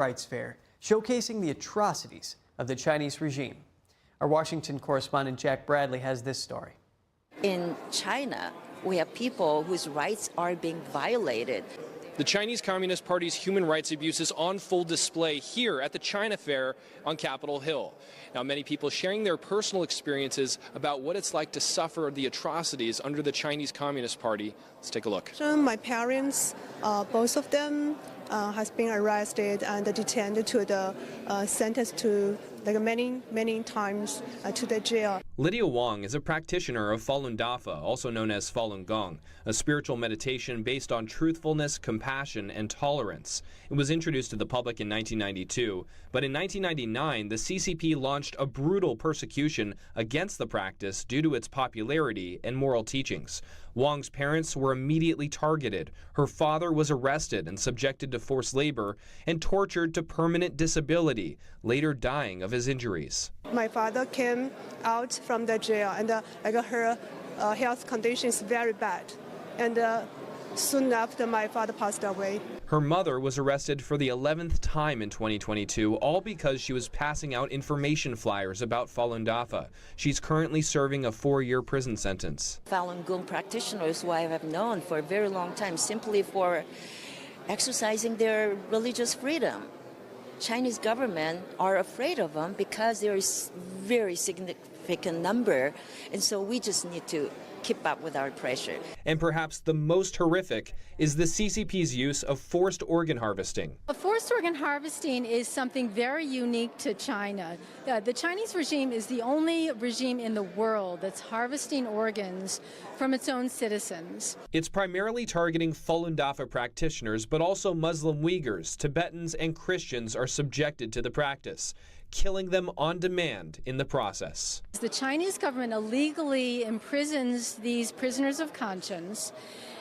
Rights Fair, showcasing the atrocities of the Chinese regime. Our Washington correspondent Jack Bradley has this story. In China, we have people whose rights are being violated. The Chinese Communist Party's human rights abuses on full display here at the China Fair on Capitol Hill. Now, many people sharing their personal experiences about what it's like to suffer the atrocities under the Chinese Communist Party. Let's take a look. My parents, both of them, has been arrested and detained to the sentenced to many times to the jail. Lydia Wang is a practitioner of Falun Dafa, also known as Falun Gong, a spiritual meditation based on truthfulness, compassion, and tolerance. It was introduced to the public in 1992, but in 1999, the CCP launched a brutal persecution against the practice due to its popularity and moral teachings. Wang's parents were immediately targeted. Her father was arrested and subjected to forced labor and tortured to permanent disability, later dying of his injuries. My father came out from the jail and her health condition is very bad. And soon after, my father passed away. Her mother was arrested for the 11th time in 2022, all because she was passing out information flyers about Falun Dafa. She's currently serving a 4-year prison sentence. Falun Gong practitioners who I have known for a very long time simply for exercising their religious freedom. Chinese government are afraid of them because there is very significant number, and so we just need to keep up with our pressure. And perhaps the most horrific is the CCP's use of forced organ harvesting. Forced organ harvesting is something very unique to China. The Chinese regime is the only regime in the world that's harvesting organs from its own citizens. It's primarily targeting Falun Dafa practitioners, but also Muslim Uyghurs, Tibetans, and Christians are subjected to the practice, killing them on demand in the process. The Chinese government illegally imprisons these prisoners of conscience,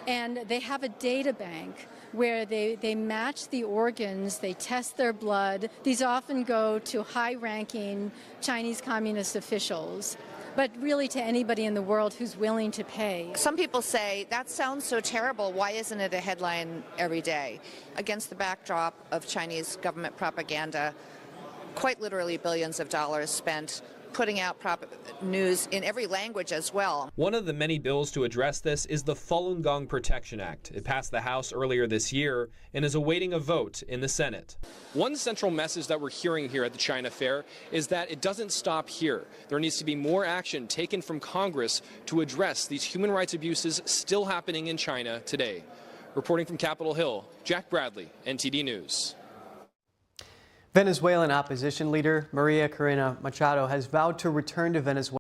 and they have a data bank where they match the organs, they test their blood. These often go to high-ranking Chinese communist officials, but really to anybody in the world who's willing to pay. Some people say, that sounds so terrible, why isn't it a headline every day? Against the backdrop of Chinese government propaganda, quite literally billions of dollars spent putting out news in every language as well. One of the many bills to address this is the Falun Gong Protection Act. It passed the House earlier this year and is awaiting a vote in the Senate. One central message that we're hearing here at the China Fair is that it doesn't stop here. There needs to be more action taken from Congress to address these human rights abuses still happening in China today. Reporting from Capitol Hill, Jack Bradley, NTD News. Venezuelan opposition leader Maria Corina Machado has vowed to return to Venezuela